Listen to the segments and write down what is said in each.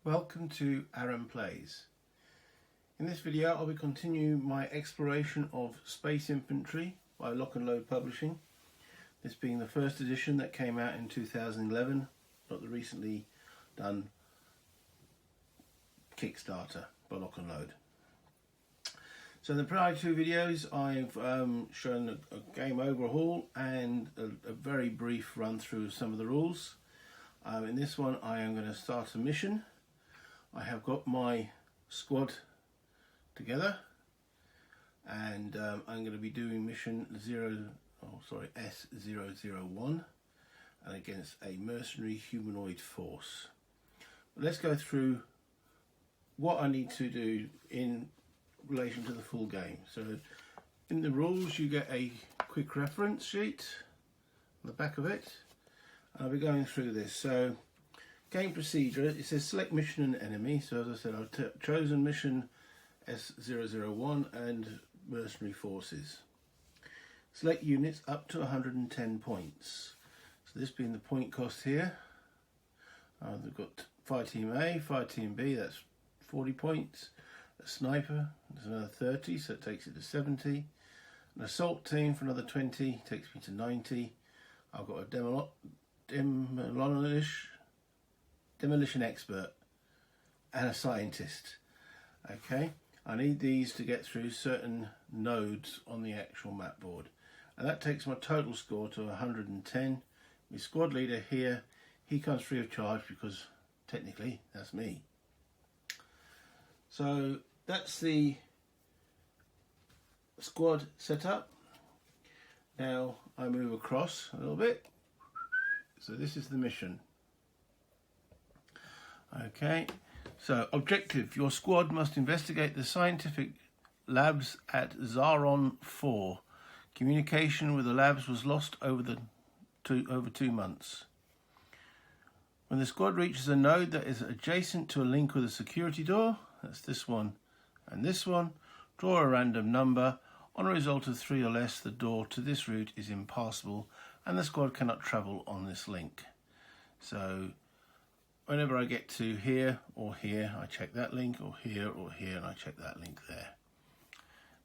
Welcome to Aaron Plays. In this video I will continue my exploration of Space Infantry by Lock and Load Publishing. This being the first edition that came out in 2011, not the recently done Kickstarter by Lock and Load. So in the prior two videos I've shown a game overhaul and a very brief run through of some of the rules. In this one I am going to start a mission. I have got my squad together and I'm going to be doing mission S001 and against a mercenary humanoid force. Let's go through what I need to do in relation to the full game. So in the rules you get a quick reference sheet on the back of it. I'll be going through this. So game procedure, it says select mission and enemy. So as I said, I've chosen mission S001 and mercenary forces. Select units up to 110 points. So this being the point cost here. They've got Fire Team A, Fire Team B, that's 40 points. A sniper, there's another 30, so it takes it to 70. An assault team for another 20, takes me to 90. I've got a demolition expert and a scientist. Okay, I need these to get through certain nodes on the actual map board, and that takes my total score to 110. My squad leader here, he comes free of charge because technically that's me. So that's the squad setup. Now I move across a little bit. So this is the mission. Okay, so objective: your squad must investigate the scientific labs at Zaron 4. Communication with the labs was lost over 2 months. When the squad reaches a node that is adjacent to a link with a security door, that's this one and this one, draw a random number. On a result of 3 or less, the door to this route is impassable and the squad cannot travel on this link. So whenever I get to here or here, I check that link, or here, and I check that link there.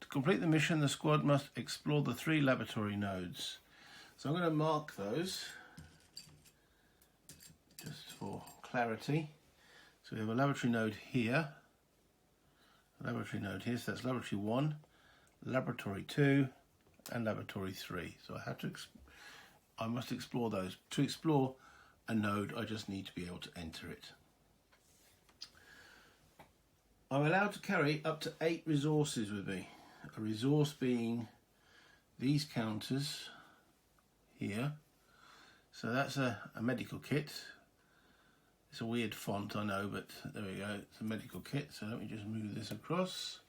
To complete the mission, the squad must explore the 3 laboratory nodes. So I'm going to mark those just for clarity. So we have a laboratory node here, so that's laboratory 1, laboratory 2, and laboratory 3. So I must explore those. To explore a node, I just need to be able to enter it. I'm allowed to carry up to 8 resources with me. A resource being these counters here. So that's a medical kit. It's a weird font, I know, but there we go. It's a medical kit. So let me just move this across.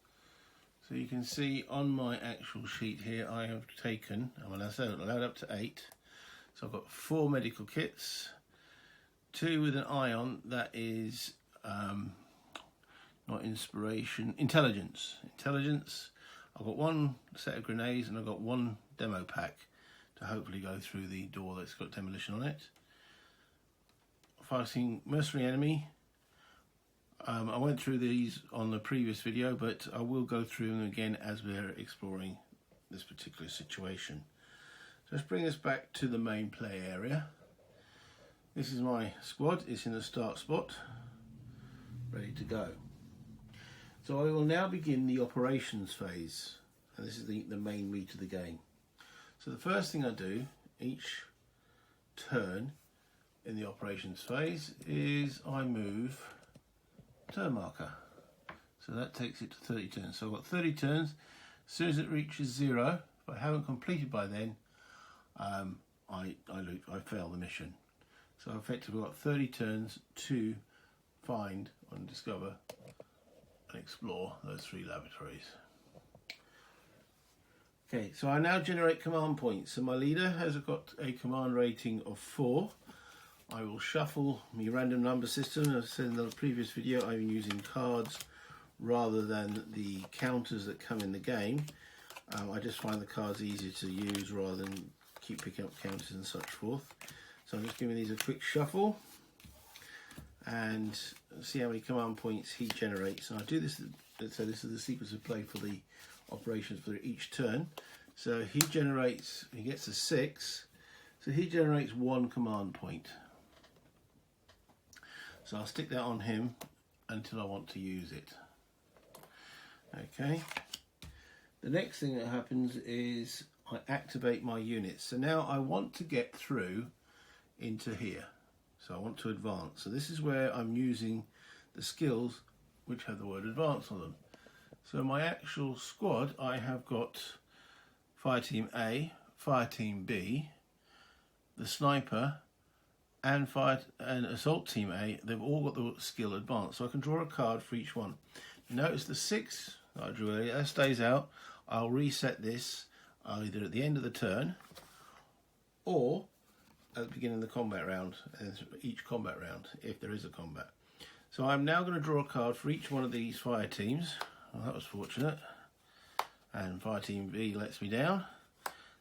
So you can see on my actual sheet here, I have taken, I'm allowed up to 8. So I've got 4 medical kits. 2 with an ion, that is not inspiration, intelligence. I've got 1 set of grenades and I've got 1 demo pack to hopefully go through the door that's got demolition on it. Fighting mercenary enemy. I went through these on the previous video, but I will go through them again as we're exploring this particular situation. So let's bring us back to the main play area. This is my squad, it's in the start spot, ready to go. So I will now begin the operations phase, and this is the main meat of the game. So the first thing I do each turn in the operations phase is I move turn marker. So that takes it to 30 turns. So I've got 30 turns. As soon as it reaches 0, if I haven't completed by then, I fail the mission. So I've effectively got 30 turns to find and discover and explore those 3 laboratories. Okay, so I now generate command points. So my leader has got a command rating of 4. I will shuffle my random number system. As I said in the previous video, I'm using cards rather than the counters that come in the game. I just find the cards easier to use rather than keep picking up counters and such forth. So I'm just giving these a quick shuffle and see how many command points he generates. And I do this, so this is the sequence of play for the operations for each turn. So he gets a 6, so he generates 1 command point. So I'll stick that on him until I want to use it. Okay. The next thing that happens is I activate my units. So now I want to get through into here. So I want to advance. So this is where I'm using the skills which have the word advance on them. So my actual squad, I have got Fire Team A, Fire Team B, the Sniper, and Assault Team A. They've all got the skill advance. So I can draw a card for each one. Notice the 6 that I drew earlier, that stays out. I'll reset this either at the end of the turn or at the beginning of the combat round, each combat round, if there is a combat. So I'm now going to draw a card for each one of these fire teams. Well, that was fortunate. And Fire Team B lets me down.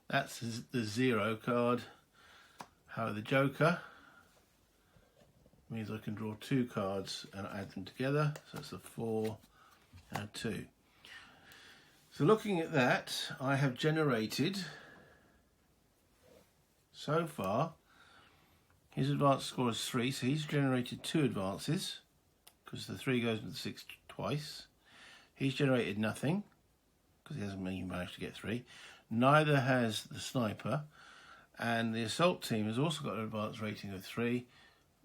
That's the 0 card. However, the Joker means I can draw 2 cards and add them together. So it's a 4 and a 2. So looking at that, I have generated, so far, his advance score is 3, so he's generated 2 advances, because the 3 goes into the 6 twice. He's generated nothing, because he hasn't even managed to get 3. Neither has the Sniper, and the Assault Team has also got an advance rating of 3,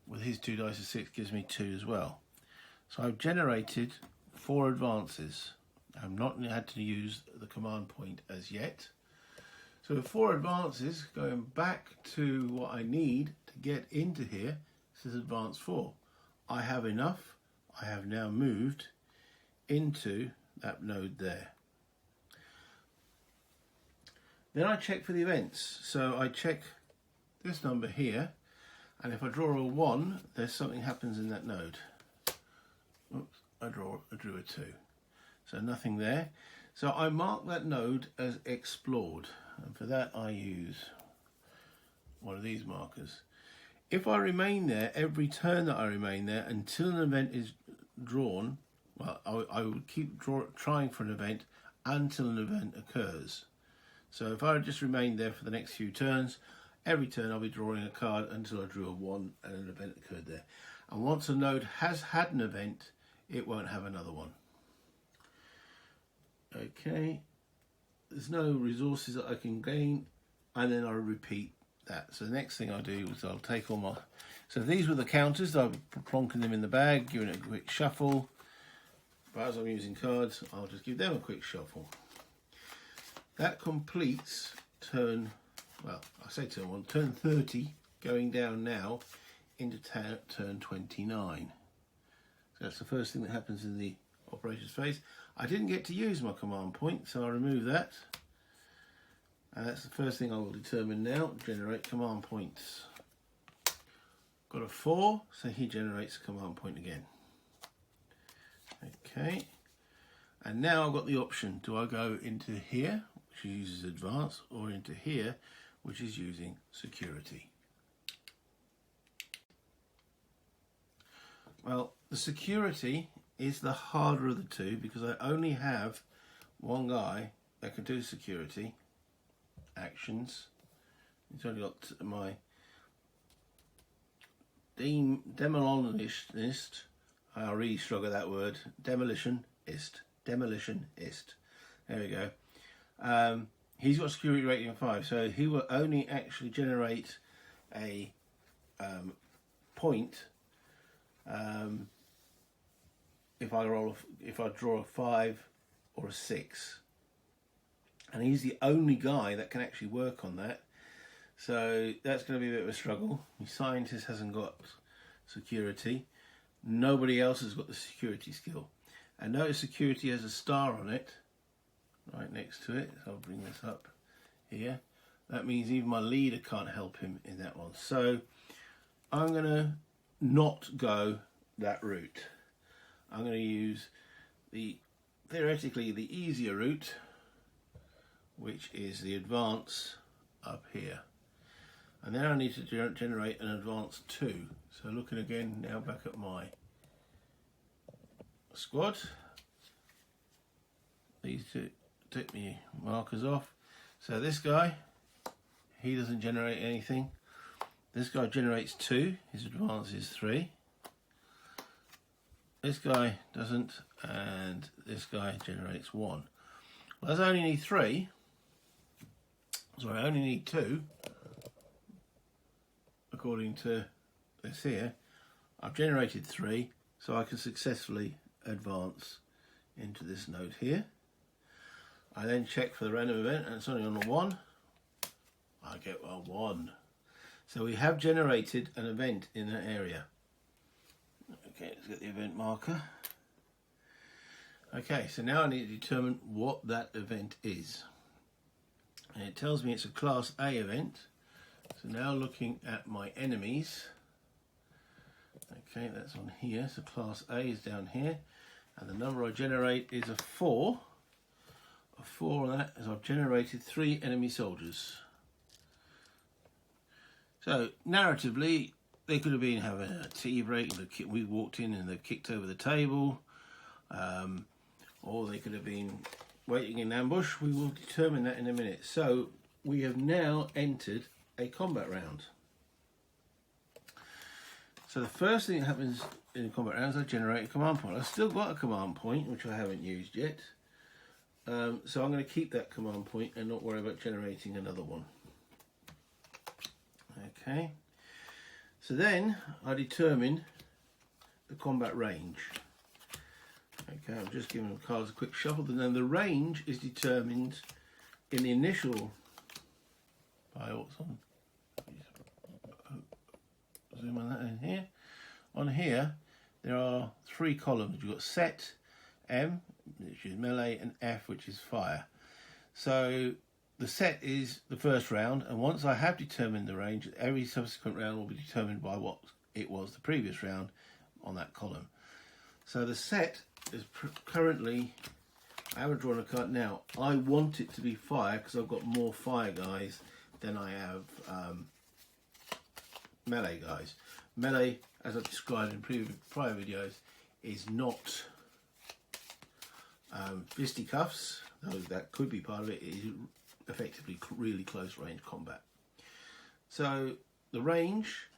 with his 2 dice of 6 gives me 2 as well. So I've generated 4 advances. I've not had to use the command point as yet. So with 4 advances, going back to what I need to get into here, this is advance 4. I have enough. I have now moved into that node there. Then I check for the events. So I check this number here, and if I draw a 1, there's something happens in that node. Oops, I drew a 2. So nothing there. So I mark that node as explored. And for that I use one of these markers. If I remain there, every turn that I remain there until an event is drawn, well, I would keep trying for an event until an event occurs. So if I just remain there for the next few turns, every turn I'll be drawing a card until I drew a 1 and an event occurred there. And once a node has had an event, it won't have another one. Okay, there's no resources that I can gain, and then I'll repeat that. So the next thing I do is I'll take all my... So these were the counters. I'll be plonking them in the bag, giving it a quick shuffle. But as I'm using cards, I'll just give them a quick shuffle. That completes turn, well, I say turn 1, turn 30, going down now into turn 29. So that's the first thing that happens in the operations phase. I didn't get to use my command point, so I'll remove that. And that's the first thing I will determine now, generate command points. Got a 4, so he generates a command point again. Okay, and now I've got the option, do I go into here, which uses advance, or into here, which is using security? Well, the security is the harder of the two because I only have one guy that can do security actions. He's only got my demolitionist. I really struggle that word. Demolitionist. There we go. He's got a security rating of 5, so he will only actually generate a point if I draw a 5 or a 6, and he's the only guy that can actually work on that. So that's going to be a bit of a struggle. The scientist hasn't got security. Nobody else has got the security skill. And notice security has a star on it, right next to it. So I'll bring this up here. That means even my leader can't help him in that one. So I'm going to not go that route. I'm going to use theoretically the easier route, which is the advance up here. And then I need to generate an advance 2. So looking again now back at my squad, these two take me markers off. So this guy, he doesn't generate anything. This guy generates 2, his advance is 3. This guy doesn't, and this guy generates 1. Well, I only need 3. Sorry, I only need 2. According to this here, I've generated 3, so I can successfully advance into this node here. I then check for the random event, and it's only on a 1. I get a 1. So we have generated an event in that area. Okay, let's get the event marker. Okay, so now I need to determine what that event is. And it tells me it's a Class A event. So now looking at my enemies. Okay, that's on here. So Class A is down here. And the number I generate is a 4. A 4 on that is I've generated 3 enemy soldiers. So narratively, they could have been having a tea break. We walked in and they've kicked over the table. Or they could have been waiting in ambush. We will determine that in a minute. So we have now entered a combat round. So the first thing that happens in a combat round is I generate a command point. I've still got a command point, which I haven't used yet. So I'm going to keep that command point and not worry about generating another one. Okay. So then I determine the combat range. Okay, I'm just giving the cards a quick shuffle, and then the range is determined in the initial. Zoom on that in here. On here, there are 3 columns. You've got set, M, which is melee, and F, which is fire. So the set is the first round, and once I have determined the range, every subsequent round will be determined by what it was the previous round on that column. So the set is currently, I haven't drawn a card now. I want it to be fire because I've got more fire guys than I have melee guys. Melee, as I've described in prior videos, is not fisticuffs, though that could be part of it. It is effectively really close range combat. So the range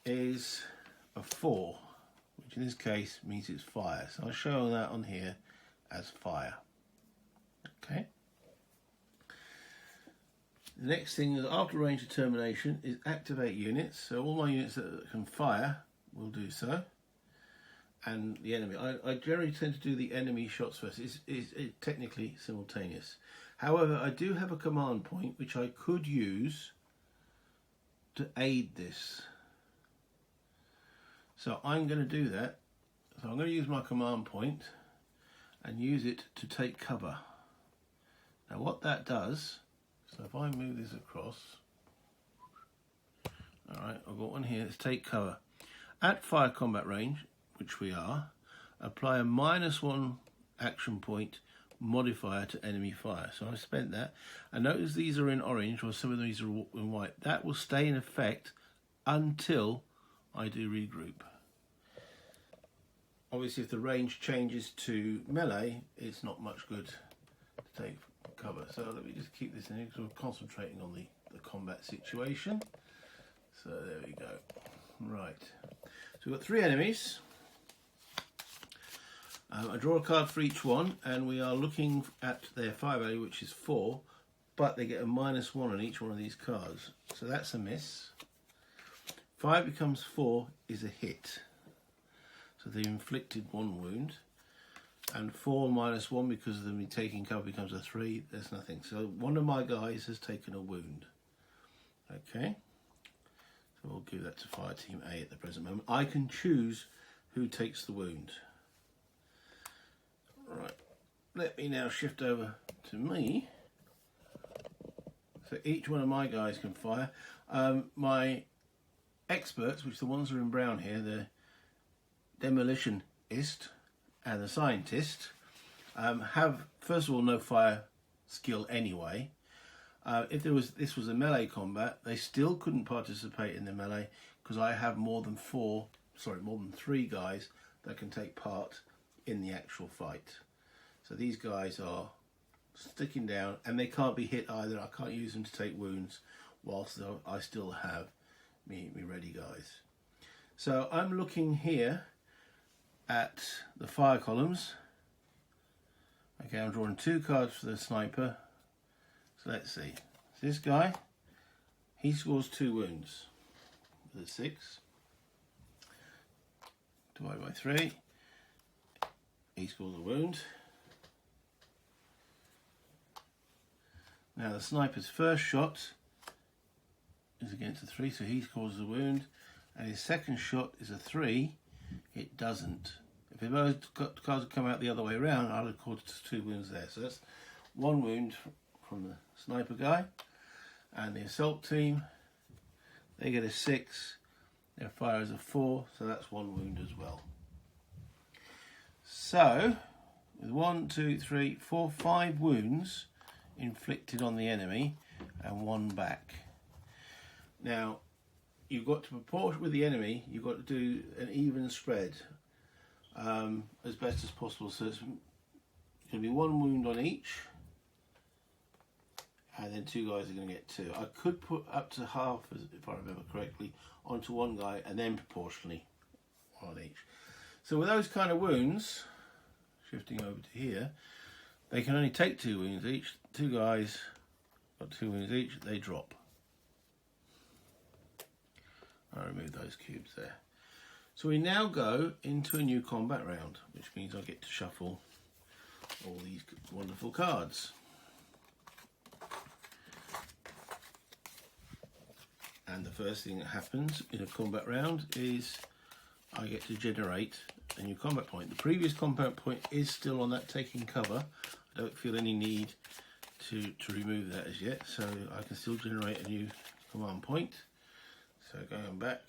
is a 4, which in this case means it's fire. So I'll show that on here as fire. Okay. The next thing is after range determination is activate units. So all my units that can fire will do so. And the enemy. I generally tend to do the enemy shots first. It's technically simultaneous. However, I do have a command point which I could use to aid this. So I'm going to do that. So I'm going to use my command point and use it to take cover. Now what that does, so if I move this across, alright, I've got one here, let's take cover. At fire combat range, which we are, apply a -1 action point modifier to enemy fire. So I've spent that. And notice these are in orange, or some of these are in white. That will stay in effect until I do regroup. Obviously, if the range changes to melee, it's not much good to take cover. So let me just keep this in here because we're concentrating on the combat situation. So there we go. Right. So we've got 3 enemies. I draw a card for each one, and we are looking at their fire value, which is 4, but they get a -1 on each one of these cards. So that's a miss. 5 becomes 4 is a hit. So they inflicted 1 wound. And 4 -1 because of them taking cover becomes a 3. There's nothing. So one of my guys has taken a wound. Okay. So we'll give that to Fire Team A at the present moment. I can choose who takes the wound. Right. Let me now shift over to me. So each one of my guys can fire. My experts, which the ones that are in brown here, the demolitionist and the scientist, have first of all no fire skill anyway. If this was a melee combat, they still couldn't participate in the melee because I have more than 3 guys that can take part in the actual fight. So these guys are sticking down and they can't be hit either. I can't use them to take wounds whilst I still have me ready guys. So I'm looking here at the fire columns. Okay, I'm drawing 2 cards for the sniper. So let's see. This guy, he scores 2 wounds with a 6. Divided by 3. He scores a wound. Now the sniper's first shot is against a 3, so he scores a wound. And his second shot is a 3. It doesn't. If the cards had come out the other way around, I'd have scored 2 wounds there. So that's 1 wound from the sniper guy. And the assault team, they get a 6. Their fire is a 4, so that's 1 wound as well. So, with 1, 2, 3, 4, 5 wounds inflicted on the enemy and 1 back. Now, you've got to proportion with the enemy, you've got to do an even spread as best as possible. So it's going to be 1 wound on each, and then 2 guys are going to get 2. I could put up to half, if I remember correctly, onto 1 guy and then proportionally on each. So with those kind of wounds, shifting over to here, they can only take 2 wounds each. 2 guys got 2 wounds each, they drop. I remove those cubes there. So we now go into a new combat round, which means I get to shuffle all these wonderful cards. And the first thing that happens in a combat round is I get to generate a new combat point. The previous combat point is still on that taking cover. I don't feel any need to remove that as yet, so I can still generate a new command point. So going back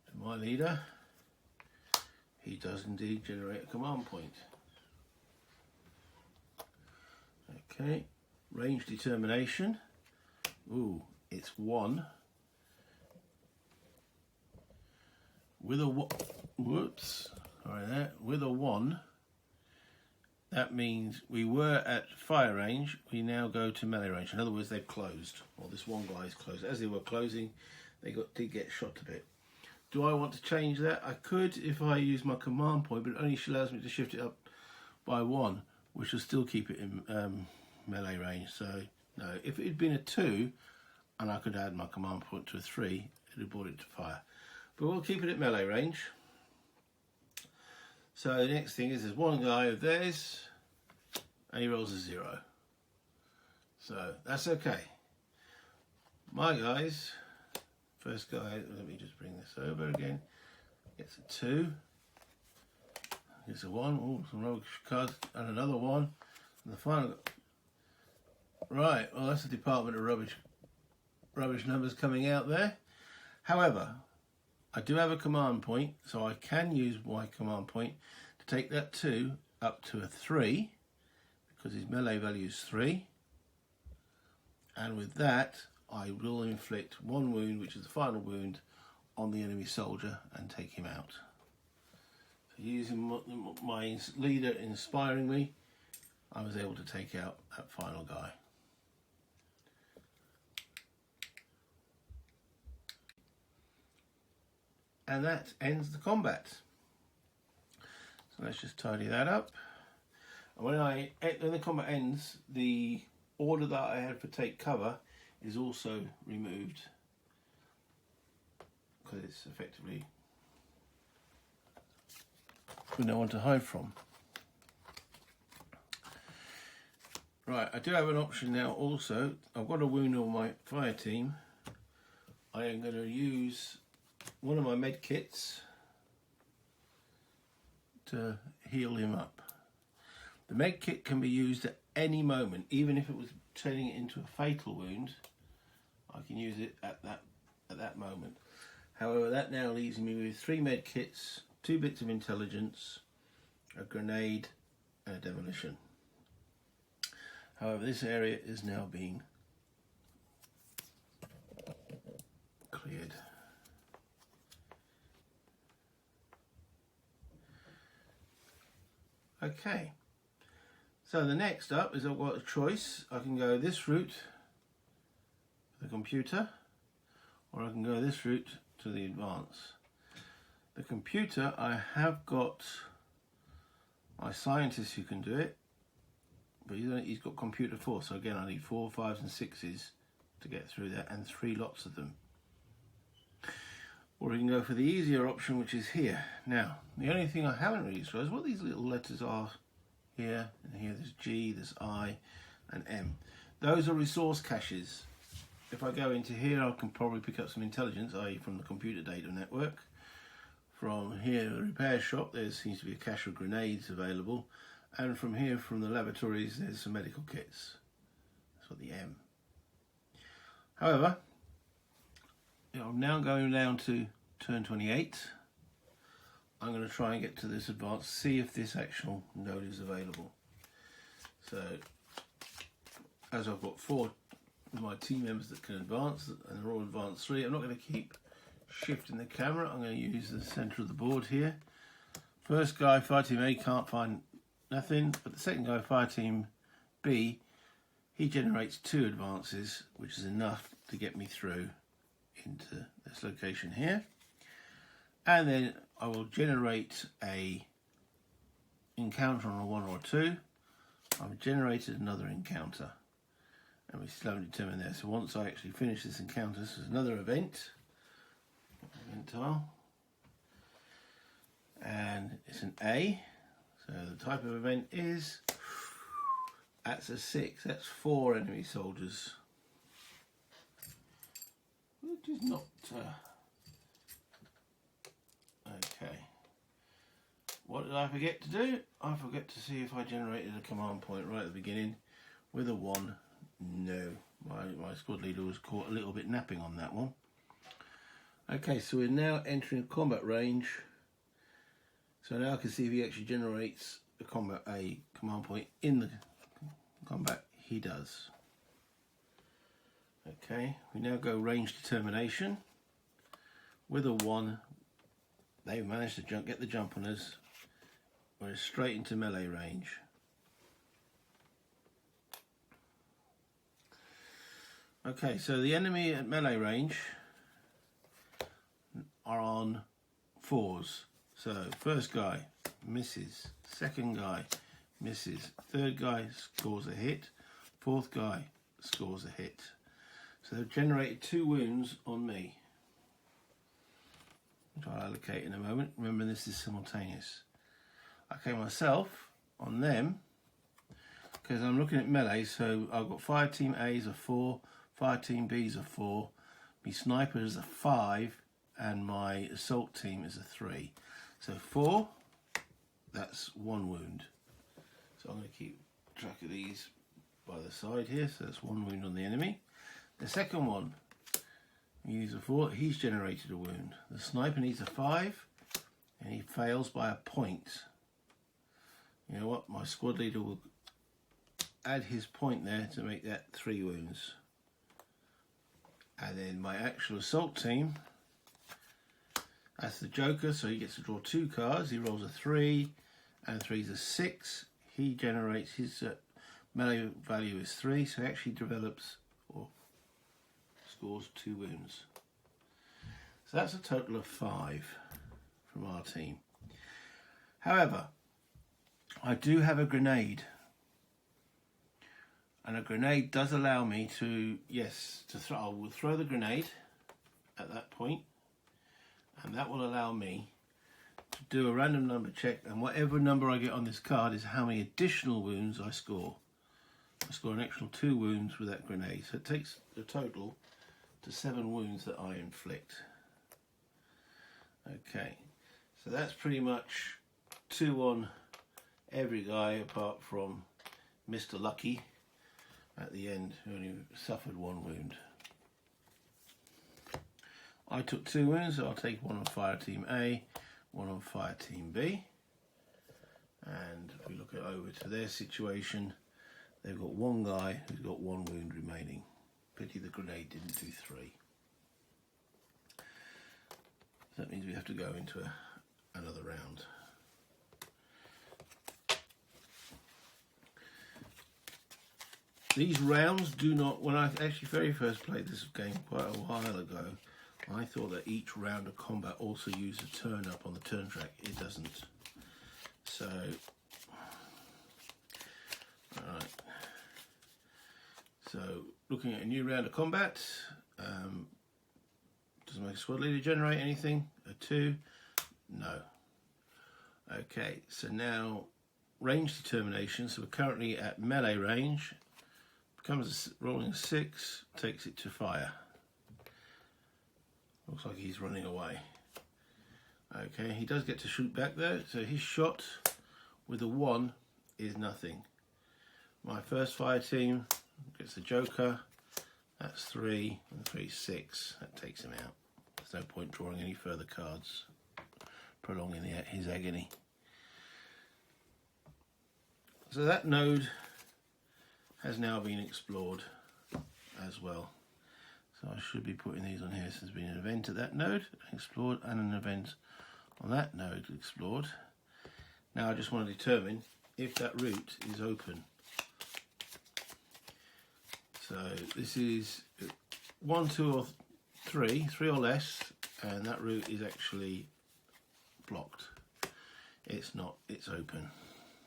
to my leader, he does indeed generate a command point. Okay, range determination. Ooh, it's 1. With a with a 1, that means we were at fire range, we now go to melee range. In other words, they've closed, or this one guy is closed. As they were closing, they did get shot a bit. Do I want to change that? I could if I use my command point, but it only allows me to shift it up by 1, which will still keep it in melee range. So no, if it had been a 2, and I could add my command point to a 3, it would have brought it to fire. But we'll keep it at melee range. So the next thing is there's one guy of theirs, and he rolls a 0. So that's okay. My guys, first guy, let me just bring this over again, gets a 2, gets a 1, oh, some rubbish cards, and another 1, and the final, right, well that's the department of rubbish numbers coming out there. However, I do have a command point, so I can use my command point to take that 2 up to a 3, because his melee value is 3. And with that, I will inflict 1 wound, which is the final wound, on the enemy soldier and take him out. So using my leader inspiring me, I was able to take out that final guy. And that ends the combat. So let's just tidy that up. And when the combat ends, the order that I had for take cover is also removed, because it's effectively with no one to hide from. Right, I do have an option now also. I've got a wound on my fire team. I am going to use one of my med kits to heal him up. The med kit can be used at any moment, even if it was turning it into a fatal wound. I can use it at that at that moment. However, that now leaves me with 3 med kits, 2 bits of intelligence, a grenade, and a demolition. However, this area is now being cleared. Okay, so the next up is I've got a choice. I can go this route for the computer, or I can go this route to the advance. The computer, I have got my scientist who can do it, but he's got computer 4, so again I need 4, 5s and 6s to get through that, and 3 lots of them. Or we can go for the easier option, which is here. Now, the only thing I haven't really shown is what these little letters are here, and here there's G, there's I, and M. Those are resource caches. If I go into here, I can probably pick up some intelligence, i.e. from the computer data network. From here, the repair shop, there seems to be a cache of grenades available. And from here, from the laboratories, there's some medical kits. That's what the M. However, I'm now going down to turn 28. I'm going to try and get to this advance, see if this actual node is available. So, as I've got 4 of my team members that can advance, and they're all advanced 3, I'm not going to keep shifting the camera. I'm going to use the center of the board here. First guy, fire team A, can't find nothing, but the second guy, fire team B, he generates 2 advances, which is enough to get me through into this location here. And then I will generate a encounter on a 1 or 2. I've generated another encounter, and we still haven't determined there. So once I actually finish this encounter, this is another event tile, and it's an A. So the type of event is, that's a 6. That's 4 enemy soldiers. Which is not okay. What did I forget to do? I forgot to see if I generated a command point right at the beginning with a 1. No, my squad leader was caught a little bit napping on that one. Okay, so we're now entering combat range. So now I can see if he actually generates a command point in the combat. He does. Okay, we now go range determination. With a 1, they've managed to get the jump on us. We're straight into melee range. Okay, so the enemy at melee range are on 4s. So first guy misses, second guy misses, third guy scores a hit, fourth guy scores a hit. So they've generated 2 wounds on me, which I'll allocate in a moment. Remember, this is simultaneous. Okay, myself on them, because I'm looking at melee, so I've got fire team A's a 4, fire team B's a 4, my sniper is a 5, and my assault team is a 3. So 4, that's 1 wound. So I'm going to keep track of these by the side here. So that's 1 wound on the enemy. The second one, we use a 4, he's generated a wound. The sniper needs a 5, and he fails by a point. You know what, my squad leader will add his point there to make that 3 wounds. And then my actual assault team, that's the Joker, so he gets to draw 2 cards. He rolls a 3, and 3's a 6. He generates his melee value is 3, so he actually develops or scores 2 wounds. So that's a total of 5 from our team. However, I do have a grenade, and a grenade does allow me to, I will throw the grenade at that point, and that will allow me to do a random number check, and whatever number I get on this card is how many additional wounds I score. I score an extra 2 wounds with that grenade, so it takes the total to 7 wounds that I inflict. Okay, so that's pretty much 2 on every guy apart from Mr. Lucky at the end, who only suffered 1 wound. I took 2 wounds, so I'll take one on fire team A, one on fire team B. And if we look over to their situation, they've got one guy who's got 1 wound remaining. Pity the grenade didn't do 3. So that means we have to go into another round. These rounds do not, when I actually very first played this game quite a while ago, I thought that each round of combat also used a turn up on the turn track. It doesn't. So, alright. So, looking at a new round of combat, doesn't make a squad leader generate anything? A 2? No. Okay, so now range determination. So we're currently at melee range. Becomes rolling a 6, takes it to fire. Looks like he's running away. Okay, he does get to shoot back though, so his shot with a 1 is nothing. My first fire team gets the Joker. That's 3, and 3 6. That takes him out. There's no point drawing any further cards, prolonging his agony. So that node has now been explored as well. So I should be putting these on here since there's been an event at that node explored and an event on that node explored. Now I just want to determine if that route is open. So this is 1, 2 or 3 or less, and that route is actually blocked. It's not, it's open,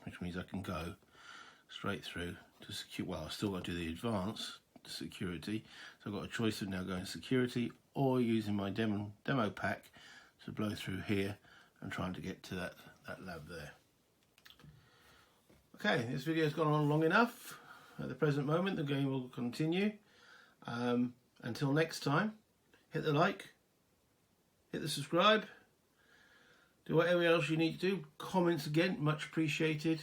which means I can go straight through to secure. Well, I've still got to do the advanced security, so I've got a choice of now going security or using my demo pack to blow through here and trying to get to that lab there. Okay, this video's gone on long enough. At the present moment, the game will continue. Until next time, hit the like, hit the subscribe, do whatever else you need to do. Comments again, much appreciated.